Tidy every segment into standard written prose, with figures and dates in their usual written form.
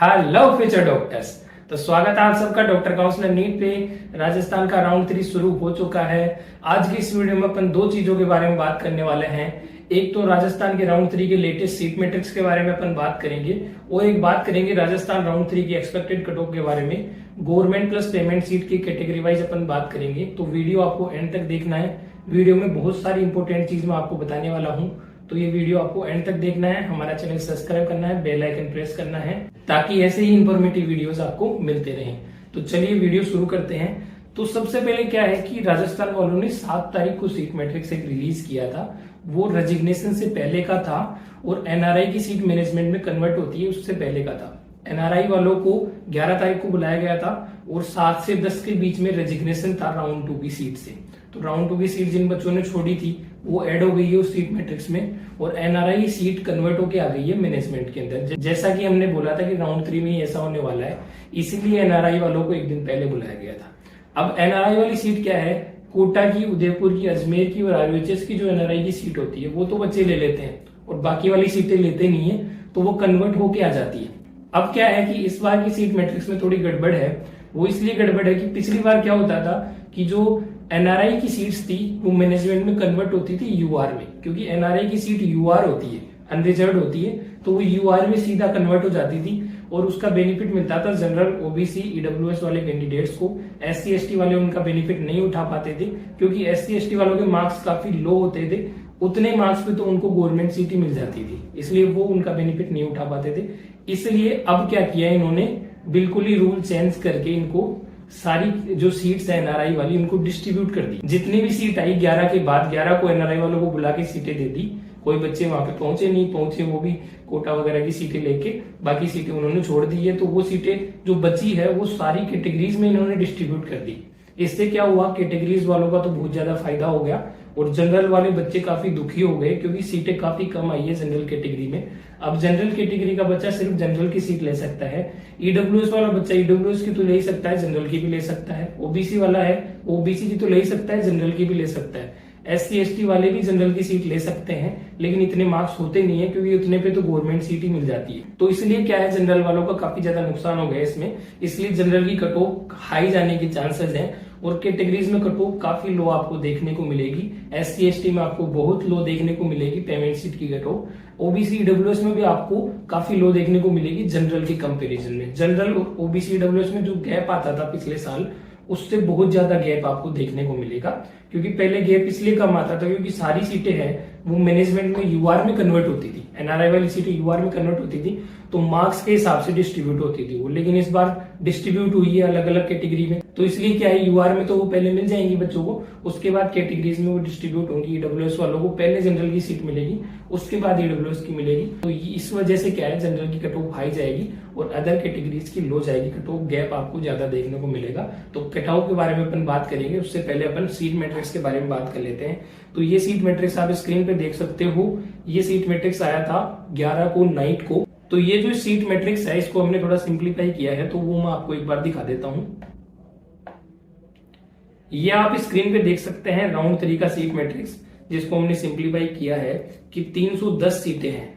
Hello future doctors. तो स्वागत है आप सबका डॉक्टर काउंसलर नीट पे। राजस्थान का राउंड 3 शुरू हो चुका है। आज की इस वीडियो में अपन दो चीजों के बारे में बात करने वाले हैं। एक तो राजस्थान के राउंड 3 के लेटेस्ट सीट मैट्रिक्स के बारे में अपन बात करेंगे और एक बात करेंगे राजस्थान राउंड 3 की एक्सपेक्टेड कट ऑफ के बारे में। गवर्नमेंट प्लस पेमेंट सीट की कैटेगरी वाइज अपन बात करेंगे, तो वीडियो आपको एंड तक देखना है। वीडियो में बहुत सारी इंपॉर्टेंट चीज मैं आपको बताने वाला हूँ, तो ये वीडियो आपको एंड तक देखना है। हमारा चैनल सब्सक्राइब करना है, बेल आइकन प्रेस करना है ताकि ऐसे ही इंफॉर्मेटिव वीडियोस आपको मिलते रहें। तो चलिए वीडियो शुरू करते हैं। तो सबसे पहले क्या है कि राजस्थान वालों ने 7 तारीख को सीट मैट्रिक्स एक रिलीज किया था। वो रेजिग्नेशन से पहले का था और एनआरआई की सीट मैनेजमेंट में कन्वर्ट होती है उससे पहले का था। एनआरआई वालों को 11 तारीख को बुलाया गया था और 7 से 10 के बीच में रेजिग्नेशन था राउंड 2 की सीट से। तो राउंड 2 की सीट जिन बच्चों ने छोड़ी थी वो ऐड हो गई है उस सीट मैट्रिक्स में और एनआरआई सीट कन्वर्ट होके आ गई है मैनेजमेंट के अंदर। जैसा कि हमने बोला था कि राउंड 3 में ही ऐसा होने वाला है, इसीलिए एनआरआई वालों को एक दिन पहले बुलाया गया था। अब एनआरआई वाली सीट क्या है, कोटा की, उदयपुर की, अजमेर की और आरयूएचएस की जो एनआरआई की सीट होती है वो तो बच्चे ले लेते हैं और बाकी वाली सीटें लेते नहीं है, तो वो कन्वर्ट होके आ जाती है। अब क्या है कि इस बार की सीट मैट्रिक्स में थोड़ी गड़बड़ है। वो इसलिए गड़बड़ है कि पिछली बार क्या होता था कि जो एनआरआई की सीट्स थी वो मैनेजमेंट में कन्वर्ट होती थी यूआर में, क्योंकि एनआरआई की सीट यूआर होती है, अनरिजर्व होती है, तो वो यूआर में सीधा कन्वर्ट हो जाती थी और उसका बेनिफिट मिलता था जनरल, ओबीसी, ईडब्ल्यूएस वाले कैंडिडेट्स को। एससी एसटी वाले उनका बेनिफिट नहीं उठा पाते थे क्योंकि एससी एसटी वालों के मार्क्स काफी लो होते थे। उतने मार्क्स पे तो उनको गवर्नमेंट सीट ही मिल जाती थी, इसलिए वो उनका बेनिफिट नहीं उठा पाते थे। इसलिए अब क्या किया इन्होंने, बिल्कुल ही रूल चेंज करके इनको सारी जो सीट्स है एनआरआई वाली उनको डिस्ट्रीब्यूट कर दी। जितनी भी सीट आई 11 के बाद 11 को एनआरआई वालों को बुला के सीटें दे दी। कोई बच्चे वहां पे पहुंचे नहीं पहुंचे, वो भी कोटा वगैरह की सीटें लेके बाकी सीटें उन्होंने छोड़ दी है। तो वो सीटें जो बची है वो सारी कैटेगरीज में इन्होंने डिस्ट्रीब्यूट कर दी। इससे क्या हुआ, कैटेगरीज वालों का तो बहुत ज्यादा फायदा हो गया और जनरल वाले बच्चे काफी दुखी हो गए क्योंकि सीटें काफी कम आई है जनरल कैटेगरी में। अब जनरल कैटेगरी का बच्चा सिर्फ जनरल की सीट ले सकता है। ईडब्ल्यूएस वाला बच्चा ईडब्ल्यूएस की तो ले ही सकता है, जनरल की भी ले सकता है। ओबीसी वाला है ओबीसी की तो ले ही सकता है, जनरल की भी ले सकता है। एससी एसटी वाले भी जनरल की सीट ले सकते हैं, लेकिन इतने मार्क्स होते नहीं है क्योंकि उतने पे तो गवर्नमेंट सीट ही मिल जाती है। तो इसलिए क्या है, जनरल वालों का काफी ज्यादा नुकसान हो गया इसमें, इसलिए जनरल की कट ऑफ हाई जाने के चांसेस हैं और कैटेगरीज में कट ऑफ काफी लो आपको देखने को मिलेगी। एससी एसटी में आपको बहुत लो देखने को मिलेगी पेमेंट सीट की कट ऑफ। ओबीसी ईडब्ल्यूएस में भी आपको काफी लो देखने को मिलेगी जनरल की कंपैरिजन में। जनरल और ओबीसी ईडब्ल्यूएस में जो गैप आता था पिछले साल, उससे बहुत ज्यादा गैप आपको देखने को मिलेगा, क्योंकि पहले गैप इसलिए कम आता था क्योंकि सारी सीटें हैं वो मैनेजमेंट में यूआर में कन्वर्ट होती थी। एनआरआई वाली सीटें यूआर में कन्वर्ट होती थी तो मार्क्स के हिसाब से डिस्ट्रीब्यूट होती थी वो, लेकिन इस बार डिस्ट्रीब्यूट हुई है अलग अलग कैटेगरी में। तो इसलिए क्या है, यूआर में तो वो पहले मिल जाएंगी बच्चों को, उसके बाद कैटेगरीज में वो डिस्ट्रीब्यूट होंगी। ईडब्ल्यूएस वालों को पहले जनरल की सीट मिलेगी, उसके बाद ईडब्ल्यूएस की मिलेगी। तो इस वजह से क्या है, जनरल की कट ऑफ हाई जाएगी और अदर कैटेगरीज की लो जाएगी। कट ऑफ गैप आपको ज्यादा देखने को मिलेगा। तो कट ऑफ के बारे में अपन बात करेंगे, उससे पहले अपन सीट मैट्रिक्स के बारे में बात कर लेते हैं। तो ये सीट मैट्रिक्स आप स्क्रीन पे देख सकते हो। ये सीट मैट्रिक्स आया था 11 को नाइट को। तो ये जो सीट मैट्रिक्स है इसको हमने थोड़ा सिंप्लीफाई किया है, तो वो मैं आपको एक बार दिखा देता हूं। ये आप स्क्रीन पे देख सकते हैं राउंड 3 का सीट मैट्रिक्स, जिसको हमने सिंप्लीफाई किया है कि 310 सीटें हैं,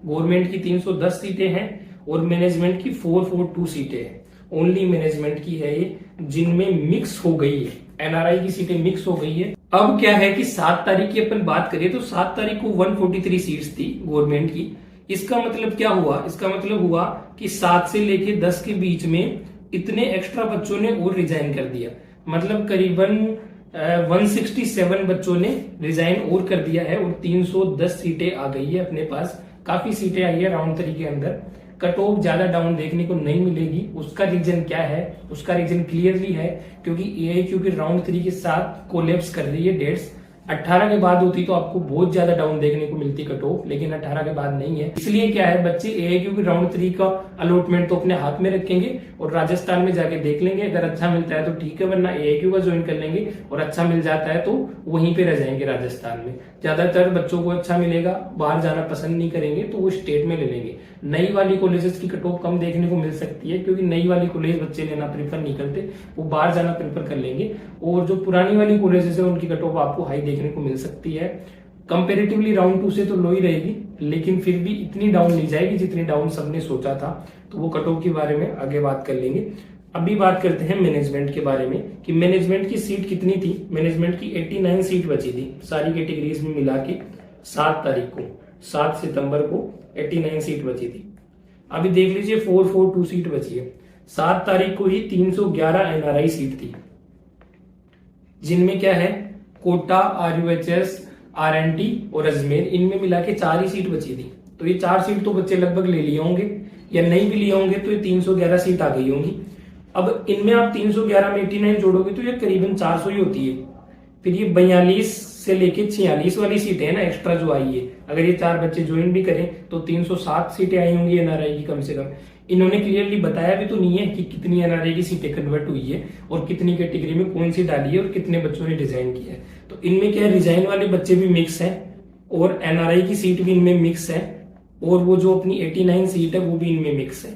गवर्नमेंट की 310 सीटें हैं और मैनेजमेंट की 442 सीटें हैं। ओनली मैनेजमेंट की है ये, जिनमें मिक्स हो गई है, एनआरआई की सीटें मिक्स हो गई है। अब क्या है कि 7 तारीख की अपन बात करें तो 7 तारीख को 143 सीट्स थी गवर्नमेंट की। इसका मतलब क्या हुआ, इसका मतलब हुआ कि 7 से लेके 10 के बीच में इतने एक्स्ट्रा बच्चों ने और रिजाइन कर दिया। मतलब करीबन 167 बच्चों ने रिजाइन और कर दिया है और 310 सीटें आ गई है अपने पास। काफी सीटें आई है राउंड 3 के अंदर। कट ऑफ ज्यादा डाउन देखने को नहीं मिलेगी। उसका रीजन क्या है, उसका रीजन क्लियरली है क्योंकि एआईक्यू की राउंड 3 के साथ कोलैप्स कर रही है डेट्स। 18 के बाद होती तो आपको बहुत ज्यादा डाउन देखने को मिलती कट ऑफ, लेकिन 18 के बाद नहीं है। इसलिए क्या है, बच्चे एआईक्यू की राउंड 3 का अलॉटमेंट तो अपने हाथ में रखेंगे और राजस्थान में जाके देख लेंगे। अगर अच्छा मिलता है तो ठीक है, वरना एआईक्यू का ज्वाइन कर लेंगे और अच्छा मिल जाता है तो वहीं पे रह जाएंगे राजस्थान में। ज्यादातर बच्चों को अच्छा मिलेगा, बाहर जाना पसंद नहीं करेंगे तो वो स्टेट में ले लेंगे। नई वाली कॉलेजेस की कट ऑफ कम देखने को मिल सकती है क्योंकि नई वाली कॉलेज बच्चे लेना प्रेफर नहीं करते, वो बाहर जाना प्रेफर कर लेंगे। और जो पुरानी वाली कॉलेजेस है उनकी कट ऑफ आपको हाई देखने को मिल सकती है। कंपेरेटिवली राउंड 2 से तो लो ही रहेगी, लेकिन फिर भी इतनी डाउन नहीं जाएगी जितनी डाउन सबने सोचा था। तो वो कट ऑफ के बारे में आगे बात कर लेंगे। अभी बात करते हैं मैनेजमेंट के बारे में कि मैनेजमेंट की सीट कितनी थी। मैनेजमेंट की 89 सीट बची थी सारी कैटेगरीज में मिला के। 7 तारीख को 7 सितंबर को 89 सीट बची थी। अभी देख लीजिए 442 सीट बची है। 7 तारीख को ही 311 एनआरआई सीट थी, जिनमें क्या है कोटा, आरयूएचएस, आरएनटी और अजमेर, इनमें मिला के 4 ही सीट बची थी। तो ये 4 सीट तो बच्चे लगभग ले लिए होंगे, या नहीं भी लिए होंगे तो ये 311 सीट आ गई होंगी। अब इनमें आप 311 में 89 जोड़ोगे तो ये करीबन 400 ही होती है। फिर ये 42 से लेके 46 वाली सीटें है ना एक्स्ट्रा जो आई है, अगर ये 4 बच्चे ज्वाइन भी करें तो 307 सीटें आई होंगी एनआरआई की कम से कम। इन्होंने क्लियरली बताया भी तो नहीं है कि कितनी एनआरआई की सीटें कन्वर्ट हुई है और कितनी कैटेगरी में कौन सी डाली है और कितने बच्चों ने डिजाइन किया है। तो इनमें क्या है, रिजाइन वाले बच्चे भी मिक्स हैं और एनआरआई की सीट भी इनमें मिक्स है, और वो जो अपनी 89 सीट है वो भी इनमें मिक्स है।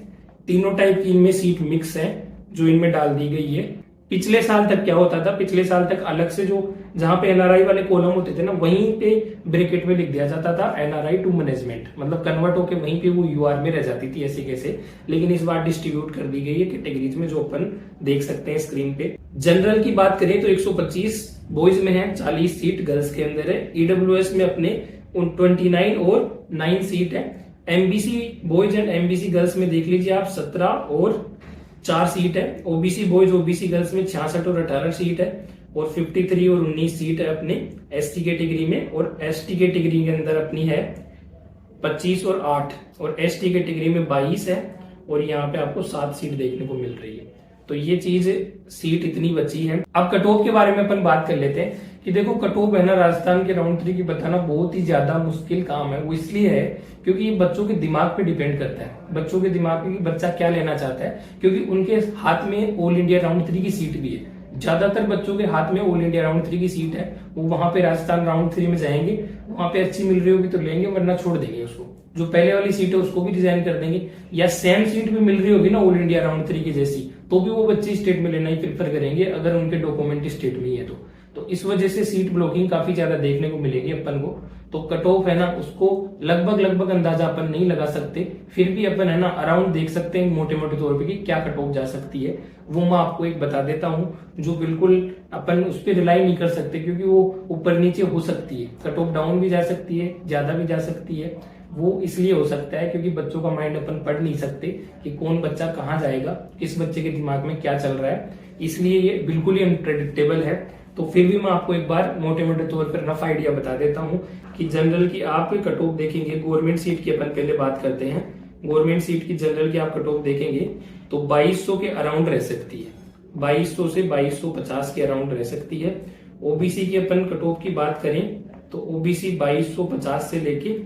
तीनों टाइप की इनमें सीट मिक्स है जो इनमें डाल दी गई है। पिछले साल तक क्या होता था, पिछले साल तक अलग से जो जहां पे एनआरआई वाले कॉलम होते थे ना, वहीं पे ब्रैकेट में लिख दिया जाता था एनआरआई टू मैनेजमेंट, मतलब कन्वर्ट होके वहीं पे वो यूआर में रह जाती थी ऐसे कैसे। लेकिन इस बार डिस्ट्रीब्यूट कर दी गई है कैटेगरीज में, जो अपन देख सकते हैं स्क्रीन पे। जनरल की बात करें तो 125 बॉयज में है, 40 सीट गर्ल्स के अंदर है। ईडब्ल्यूएस में अपने 29 और 9 सीट है। MBC boys and MBC girls में देख लीजिए आप 17 और 4 सीट है। ओबीसी बॉयज ओबीसी गर्ल्स में 66 और 18 सीट है, और 53 और 19 सीट है अपने एसटी कैटेगरी में। और एसटी कैटेगरी के अंदर अपनी है 25 और 8, और एसटी कैटेगरी में 22 है, और यहाँ पे आपको 7 सीट देखने को मिल रही है। तो ये चीज सीट इतनी बची है। अब कट ऑफ के बारे में अपन बात कर लेते हैं कि देखो कट ऑफ है ना राजस्थान के राउंड 3 की बताना बहुत ही ज्यादा मुश्किल काम है। वो इसलिए है क्योंकि ये बच्चों के दिमाग पे डिपेंड करता है, बच्चों के दिमाग पे कि बच्चा क्या लेना चाहता है, क्योंकि उनके हाथ में ऑल इंडिया राउंड 3 की सीट भी है। ज्यादातर बच्चों के हाथ में ऑल इंडिया राउंड 3 की सीट है, वो वहां पे राजस्थान राउंड 3 में जाएंगे, वहां पे अच्छी मिल रही होगी तो लेंगे, वरना छोड़ देंगे उसको। जो पहले वाली सीट है उसको भी डिजाइन कर देंगे, या सेम सीट भी मिल रही होगी ना ऑल इंडिया राउंड 3 की जैसी, तो भी वो बच्चे स्टेट में लेना ही प्रेफर करेंगे अगर उनके डॉक्यूमेंट स्टेट में ही है तो इस वजह से सीट ब्लॉकिंग काफी ज्यादा देखने को मिलेगी अपन को। तो कट ऑफ है ना उसको लगभग अंदाजा अपन नहीं लगा सकते, फिर भी अपन है ना अराउंड देख सकते हैं मोटे मोटे तौर पे कि क्या कट ऑफ जा सकती है। वो मैं आपको एक बता देता हूं जो बिल्कुल अपन उस पर रिलाई नहीं कर सकते, क्योंकि वो ऊपर नीचे हो सकती है, कट ऑफ डाउन भी जा सकती है, ज्यादा भी जा सकती है। वो इसलिए हो सकता है क्योंकि बच्चों का माइंड अपन पढ़ नहीं सकते कि कौन बच्चा कहाँ जाएगा, किस बच्चे के दिमाग में क्या चल रहा है, इसलिए ये बिल्कुल ही अनप्रेडिक्टेबल है। तो फिर भी मैं आपको एक बार मोटे मोटे तौर पर रफ आइडिया बता देता हूं कि जनरल की आप कट ऑफ देखेंगे, गवर्नमेंट सीट की अपन पहले बात करते हैं। गवर्नमेंट सीट की जनरल की आप कट ऑफ देखेंगे तो 2200 के अराउंड रह सकती है, 2200 से 2250 के अराउंड रह सकती है। ओबीसी की अपन कट ऑफ की बात करें तो ओबीसी 2250 से लेके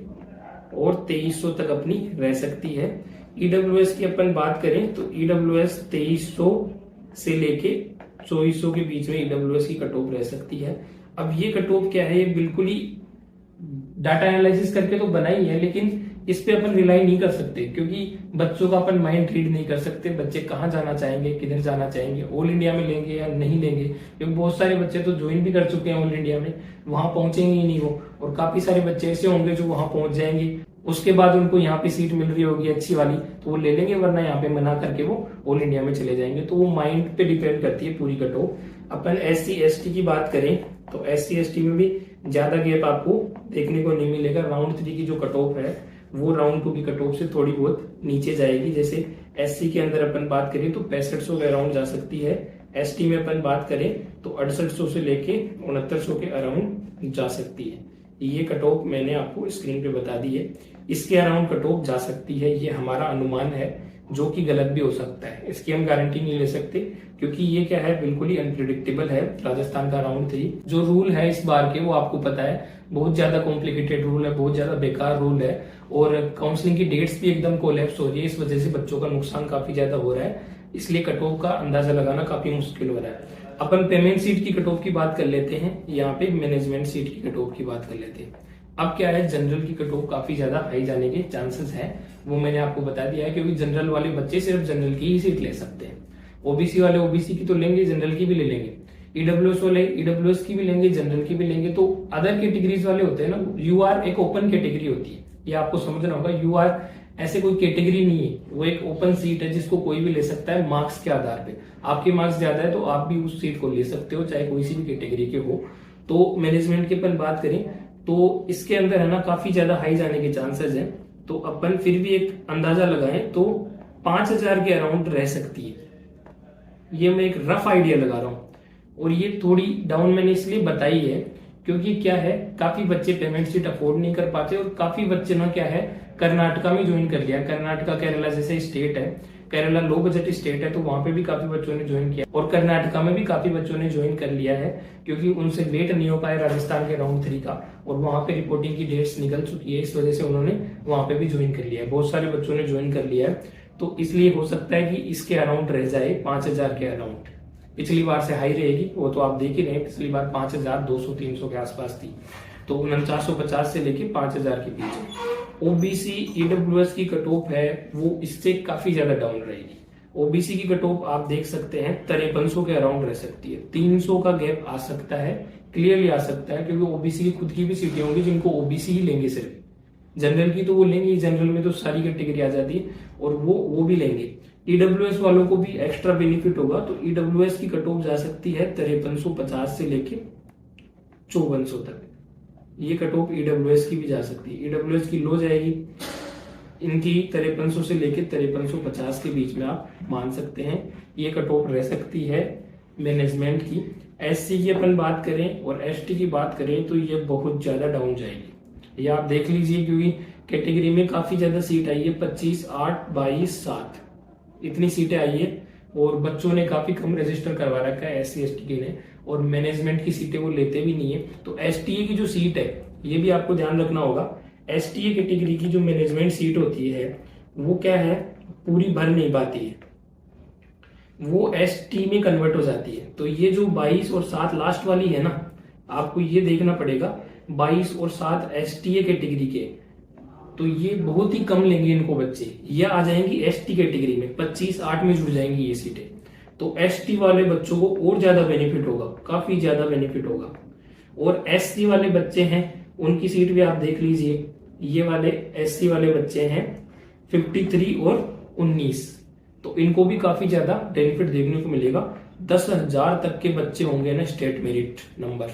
और 2300 तक अपनी रह सकती है। ईडब्ल्यूएस की अपन बात करें तो ईडब्ल्यूएस 2300 से लेके 2400 के बीच में ईडब्ल्यूएस की कट ऑफ रह सकती है। अब ये कट ऑफ क्या है, ये बिल्कुल ही डाटा एनालिसिस करके तो बना ही है, लेकिन इस पे अपन रिलाई नहीं कर सकते क्योंकि बच्चों का अपन माइंड रीड नहीं कर सकते। बच्चे कहाँ जाना चाहेंगे, किधर जाना चाहेंगे, ऑल इंडिया में लेंगे या नहीं लेंगे, क्योंकि बहुत सारे बच्चे तो ज्वाइन भी कर चुके हैं ऑल इंडिया में, वहां पहुंचेंगे ही नहीं वो, और काफी सारे बच्चे ऐसे होंगे जो वहां पहुंच जाएंगे, उसके बाद उनको यहाँ पे सीट मिल रही होगी अच्छी वाली तो वो ले लेंगे, वरना यहाँ पे मना करके वो ऑल इंडिया में चले जाएंगे। तो वो माइंड पे डिपेंड करती है पूरी कट ऑफ। अपन SC ST की बात करें तो SC ST में भी ज्यादा गैप आपको देखने को नहीं मिलेगा। राउंड 3 की जो कट ऑफ है वो राउंड 2 की कट ऑफ से थोड़ी बहुत नीचे जाएगी। जैसे SC के अंदर अपन बात करें तो 6500 के अराउंड जा सकती है, ST में अपन बात करें तो 6800 से लेके 6900 के अराउंड जा सकती है। ये कट ऑफ मैंने आपको स्क्रीन पे बता दी है, इसके अराउंड कट ऑफ जा सकती है, ये हमारा अनुमान है जो कि गलत भी हो सकता है, इसकी हम गारंटी नहीं ले सकते क्योंकि ये क्या है बिल्कुल ही अनप्रिडिक्टेबल है। राजस्थान का राउंड 3 जो रूल है इस बार के वो आपको पता है बहुत ज्यादा कॉम्प्लिकेटेड रूल है, बहुत ज्यादा बेकार रूल है, और काउंसलिंग की डेट्स भी एकदम कोलैप्स हो रही है, इस वजह से बच्चों का नुकसान काफी ज्यादा हो रहा है, इसलिए कट ऑफ का अंदाजा लगाना काफी मुश्किल हो रहा है। अपन पेमेंट सीट की कट ऑफ की बात कर लेते हैं, यहाँ पे मैनेजमेंट सीट की कट ऑफ की बात कर लेते हैं। अब क्या है, जनरल की कट ऑफ काफी ज्यादा हाई जाने के चांसेस हैं, वो मैंने आपको बता दिया है, क्योंकि जनरल वाले बच्चे सिर्फ जनरल की ही सीट ले सकते हैं। ओबीसी वाले ओबीसी की तो लेंगे, जनरल की भी ले लेंगे, ईडब्ल्यूएस वाले ईडब्ल्यूएस की भी लेंगे, जनरल की भी लेंगे। तो अदर कैटेगरीज वाले होते हैं ना, यूआर एक ओपन कैटेगरी होती है, ये आपको समझना होगा। यूआर ऐसे कोई कैटेगरी नहीं है, वो एक ओपन सीट है जिसको कोई भी ले सकता है मार्क्स के आधार पे। आपके मार्क्स ज्यादा है तो आप भी उस सीट को ले सकते हो, चाहे कोई सी भी कैटेगरी के हो। तो मैनेजमेंट की अपन बात करें तो इसके अंदर है ना काफी ज्यादा हाई जाने के चांसेस है। तो अपन फिर भी एक अंदाजा लगाएं तो 5,000 के अराउंड रह सकती है। ये मैं एक रफ आइडिया लगा रहा हूं, और ये थोड़ी डाउन मैंने इसलिए बताई है क्योंकि क्या है, काफी बच्चे पेमेंट सीट अफोर्ड नहीं कर पाते, और काफी बच्चे ना क्या है कर्नाटका में ज्वाइन कर लिया। कर्नाटका केरला जैसे स्टेट है, केरला लो बजट स्टेट है, तो वहां पे भी काफी बच्चों ने ज्वाइन किया, और कर्नाटका में भी काफी बच्चों ने ज्वाइन कर लिया है क्योंकि उनसे वेट नहीं हो पाया राजस्थान के राउंड 3 का, और वहां पे रिपोर्टिंग की डेट्स निकल चुकी है, इस वजह से उन्होंने वहां पे भी ज्वाइन कर लिया है। बहुत सारे बच्चों ने ज्वाइन कर लिया है, तो इसलिए हो सकता है कि इसके अराउंड रह जाए 5,000 के अराउंड। पिछली बार से हाई रहेगी, वो तो आप देख ही रहे हैं, पिछली बार 5,200-300 के आसपास थी, तो 4950 से लेके 5,000 के बीच। ओबीसी ईडब्ल्यूएस की कट ऑफ है वो इससे काफी ज्यादा डाउन रहेगी। ओबीसी की कट ऑफ आप देख सकते हैं 5300 के अराउंड रह सकती है। 300 का गैप आ सकता है, क्लियरली आ सकता है, क्योंकि ओबीसी की खुद की भी सीटें होंगी जिनको ओबीसी ही लेंगे। सिर्फ जनरल की तो वो लेंगे, जनरल में तो सारी कैटेगरी आ जाती है, और वो भी लेंगे। ईडब्ल्यूएस वालों को भी एक्स्ट्रा बेनिफिट होगा, तो ईडब्ल्यूएस की कट ऑफ जा सकती है 5350 से लेके 5400 तक। ये कट ऑफ ईडब्ल्यूएस की भी जा सकती है। ईडब्ल्यूएस की लो जाएगी, इनकी 5300 से लेके 5350 के बीच में आप मान सकते हैं ये कट ऑफ रह सकती है मैनेजमेंट की। एससी की अपन बात करें और एसटी की बात करें तो ये बहुत ज्यादा डाउन जाएगी। ये आप देख लीजिए, क्योंकि कैटेगरी में काफी ज्यादा सीट आई है, 25, 8, 22, 7 इतनी सीटें आई है, और बच्चों ने काफी कम रजिस्टर करवा रखा है एससी एसटी के ने, और मैनेजमेंट की सीटें वो लेते भी नहीं है। तो एसटीए की जो सीट है ये भी आपको ध्यान रखना होगा। एसटीए कैटेगरी की जो मैनेजमेंट सीट होती है वो क्या है, पूरी भर नहीं पाती है, वो एसटी में कन्वर्ट हो जाती है। तो ये जो 22 और 7 लास्ट वाली है ना, आपको ये देखना पड़ेगा 22 और 7 एसटीए कैटेगरी के, तो ये बहुत ही कम लेंगे इनको बच्चे। ये आ जाएंगी एसटी कैटेगरी में, 25-8 में जुड़ जाएंगी ये सीटें। तो एसटी वाले बच्चों को और ज्यादा बेनिफिट होगा, काफी ज्यादा बेनिफिट होगा। और एससी वाले बच्चे हैं उनकी सीट भी आप देख लीजिए, ये वाले एससी वाले बच्चे हैं 53 और 19, तो इनको भी काफी ज्यादा बेनिफिट देखने को मिलेगा। 10,000 तक के बच्चे होंगे ना स्टेट मेरिट नंबर,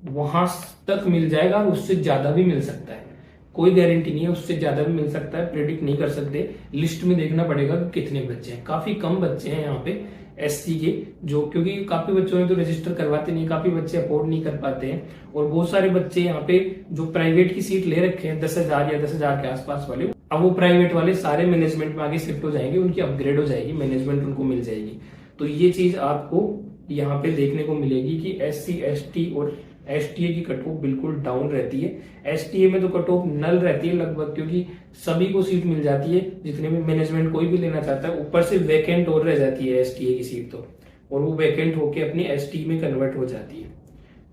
वहां तक मिल जाएगा, और उससे ज्यादा भी मिल सकता है, कोई गारंटी नहीं है, उससे ज्यादा भी मिल सकता है, प्रेडिक्ट नहीं कर सकते। लिस्ट में देखना पड़ेगा कि कितने बच्चे हैं। काफी कम बच्चे हैं यहाँ पे एससी के, जो क्योंकि काफी बच्चों ने तो रजिस्टर करवाते नहीं, काफी बच्चे अफोर्ड नहीं कर पाते हैं, और बहुत सारे बच्चे यहाँ पे जो प्राइवेट की सीट ले रखे हैं 10,000 या 10,000 के आसपास वाले, अब वो प्राइवेट वाले सारे मैनेजमेंट में आगे शिफ्ट हो जाएंगे, उनकी अपग्रेड हो जाएगी, मैनेजमेंट उनको मिल जाएगी। तो ये चीज आपको यहाँ पे देखने को मिलेगी कि एससी एसटी और एसटीए की कट ऑफ बिल्कुल डाउन रहती है। एसटीए में तो कट ऑफ नल रहती है लगभग, क्योंकि सभी को सीट मिल जाती है, जितने भी मैनेजमेंट कोई भी लेना चाहता है, ऊपर से वैकेंट और रह जाती है एसटीए की सीट तो, और वो वैकेंट होके अपनी एसटी में कन्वर्ट हो जाती है।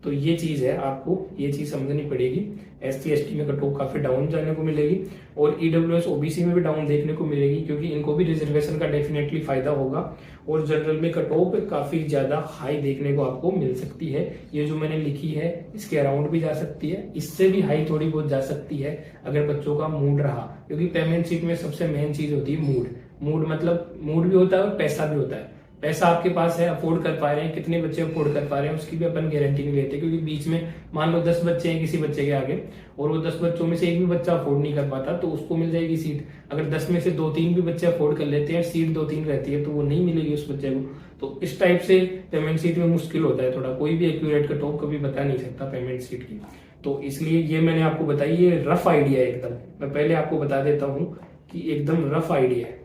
तो ये चीज है, आपको ये चीज समझनी पड़ेगी। एससी एसटी में कट ऑफ काफी डाउन जाने को मिलेगी, और ईडब्ल्यूएस ओबीसी में भी डाउन देखने को मिलेगी, क्योंकि इनको भी रिजर्वेशन का डेफिनेटली फायदा होगा, और जनरल में कट ऑफ काफी ज्यादा हाई देखने को आपको मिल सकती है। ये जो मैंने लिखी है इसके अराउंड भी जा सकती है, इससे भी हाई थोड़ी बहुत जा सकती है अगर बच्चों का मूड रहा, क्योंकि पेमेंट सीट में सबसे मेन चीज होती है मूड। मूड मतलब मूड भी होता है और पैसा भी होता है। पैसा आपके पास है, अफोर्ड कर पा रहे हैं, कितने बच्चे अफोर्ड कर पा रहे हैं उसकी भी अपन गारंटी नहीं लेते, क्योंकि बीच में मान लो 10 बच्चे हैं किसी बच्चे के आगे, और वो 10 बच्चों में से एक भी बच्चा अफोर्ड नहीं कर पाता, तो उसको मिल जाएगी सीट। अगर 10 में से 2-3 भी बच्चे अफोर्ड कर लेते हैं, सीट 2-3 रहती है, तो वो नहीं मिलेगी उस बच्चे को। तो इस टाइप से पेमेंट सीट में मुश्किल होता है थोड़ा, कोई भी एक्यूरेट कट ऑफ कभी बता नहीं सकता पेमेंट सीट की। तो इसलिए ये मैंने आपको बताई, ये रफ आइडिया है एकदम। मैं पहले आपको बता देता हूँ कि एकदम रफ आइडिया है,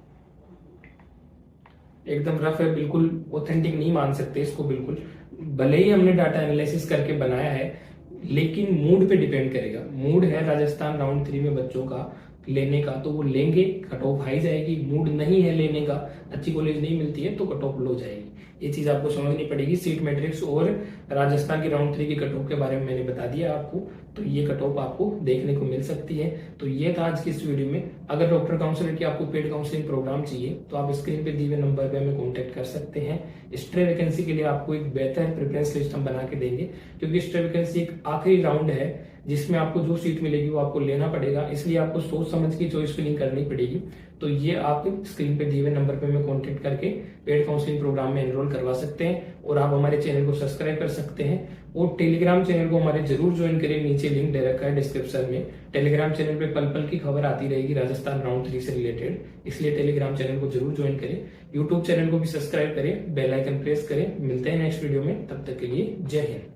एकदम रफ है, बिल्कुल ऑथेंटिक नहीं मान सकते इसको बिल्कुल। भले ही हमने डाटा एनालिसिस करके बनाया है, लेकिन मूड पे डिपेंड करेगा। मूड है राजस्थान राउंड 3 में बच्चों का लेने का, तो वो लेंगे, कट ऑफ हाई जाएगी। मूड नहीं है लेने का, अच्छी कॉलेज नहीं मिलती है, तो कट ऑफ लो जाएगी। ये चीज आपको समझनी पड़ेगी। सीट मैट्रिक्स और राजस्थान की राउंड 3 की कट ऑफ के बारे में मैंने बता दिया आपको, तो ये कट ऑफ आपको देखने को मिल सकती है। तो ये था आज की इस वीडियो में। अगर डॉक्टर काउंसलर की आपको पेड काउंसलिंग प्रोग्राम चाहिए तो आप स्क्रीन पे दिए हुए नंबर पे हमें कॉन्टेक्ट कर सकते हैं। स्ट्रे वैकेंसी के लिए आपको एक बेहतर प्रेफरेंस लिस्ट हम बना के देंगे, क्योंकि स्ट्रे वैकेंसी एक आखिरी राउंड है जिसमें आपको जो सीट मिलेगी वो आपको लेना पड़ेगा, इसलिए आपको सोच समझ के चॉइस फिलिंग करनी पड़ेगी। तो ये आप स्क्रीन पे दिए हुए नंबर पे हमें कॉन्टेक्ट करके पेड काउंसलिंग प्रोग्राम में एनरोल करवा सकते हैं, और आप हमारे चैनल को सब्सक्राइब कर सकते हैं, और टेलीग्राम चैनल को हमारे जरूर ज्वाइन करें। नीचे लिंक दे रखा है डिस्क्रिप्शन में। टेलीग्राम चैनल पे पल पल की खबर आती रहेगी राजस्थान राउंड 3 से रिलेटेड, इसलिए टेलीग्राम चैनल को जरूर ज्वाइन करें। यूट्यूब चैनल को भी सब्सक्राइब करें, बेल आइकन प्रेस करें। मिलते हैं नेक्स्ट वीडियो में, तब तक के लिए जय हिंद।